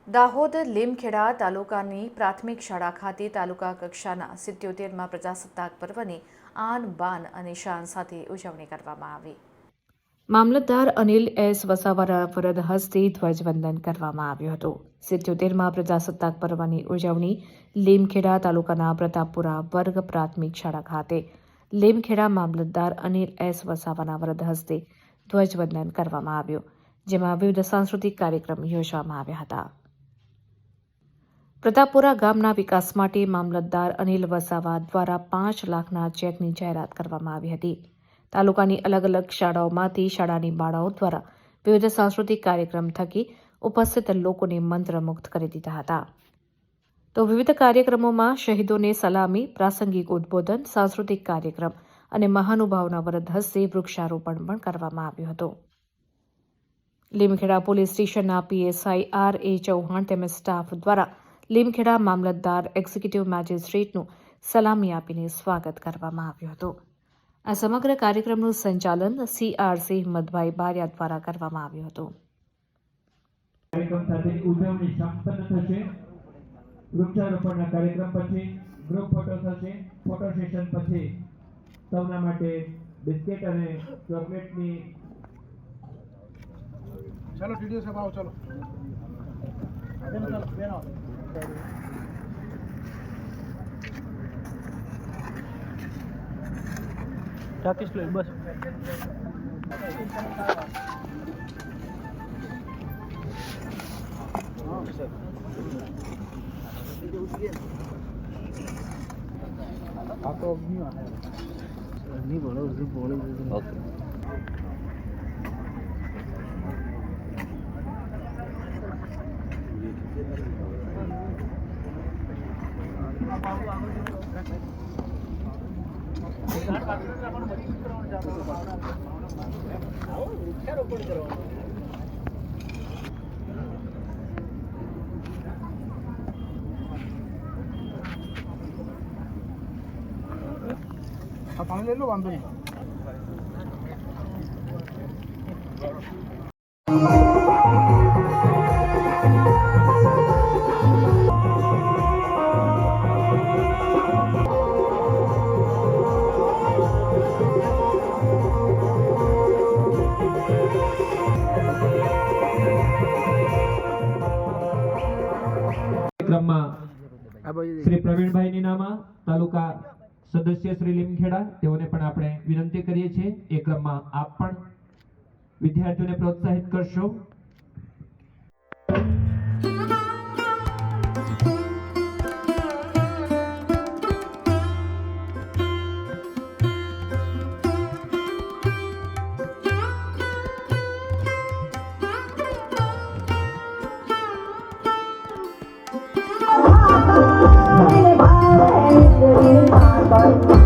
દાહોદ લીમખેડા તાલુકાની પ્રાથમિક શાળા ખાતે તાલુકા કક્ષાના 77મા પ્રજાસત્તાક પર્વની આન બાન અને શાન સાથે ઉજવણી કરવામાં આવી। મામલતદાર અનિલ એસ વસાવાના વરદ હસ્તે ધ્વજવંદન કરવામાં આવ્યું હતું। 77મા પ્રજાસત્તાક પર્વની ઉજવણી લીમખેડા તાલુકાના પ્રતાપપુરા વર્ગ પ્રાથમિક શાળા ખાતે લીમખેડા મામલતદાર અનિલ એસ વસાવાના વરદ હસ્તે ધ્વજવંદન કરવામાં આવ્યું, જેમાં વિવિધ સાંસ્કૃતિક કાર્યક્રમ યોજવામાં આવ્યા હતા। પ્રતાપપુરા ગામના વિકાસ માટે મામલતદાર અનિલ વસાવા દ્વારા 5 લાખના ચેકની જાહેરાત કરવામાં આવી હતી। તાલુકાની અલગ અલગ શાળાઓમાંથી શાળાની બાળાઓ દ્વારા વિવિધ સાંસ્કૃતિક કાર્યક્રમ થકી ઉપસ્થિત લોકોને મંત્રમુગ્ધ કરી દીધા હતા। તો વિવિધ કાર્યક્રમોમાં શહીદોને સલામી, પ્રાસંગિક ઉદ્બોધન, સાંસ્કૃતિક કાર્યક્રમ અને મહાનુભાવોના વરદ હસ્તે વૃક્ષારોપણ પણ કરવામાં આવ્યું હતું। લીમખેડા પોલીસ સ્ટેશનના પીએસઆઈ આર.એ. ચૌહાણ તેમજ સ્ટાફ દ્વારા લીમખેડા મામલતદાર એક્ઝિક્યુટિવ મેજિસ્ટ્રેટનું સલામી આપીને સ્વાગત કરવામાં આવ્યું હતું। આ સમગ્ર કાર્યક્રમનું સંચાલન CRC હિંમતભાઈ બારિયા દ્વારા કરવામાં આવ્યું હતું। કાર્યક્રમ સાથે ઉજવણી સંપન્ન થશે। વૃક્ષારોપણના કાર્યક્રમ પછી ગ્રુપ ફોટો થશે। ફોટો સેશન પછી સૌના માટે બિસ્કિટ અને ચોકલેટની चलो वीडियो सब आओ चलो टाकिस लो बस आप तो नहीं बोलो ओके पानी ले लो वांदो नहीं। શ્રી પ્રવીણભાઈ નીનામા તાલુકા સદસ્ય શ્રી લીમખેડા તેઓને પણ આપણે વિનંતી કરીએ છીએ એ ક્રમમાં આપ પણ વિદ્યાર્થીઓને પ્રોત્સાહિત કરશો। Bye.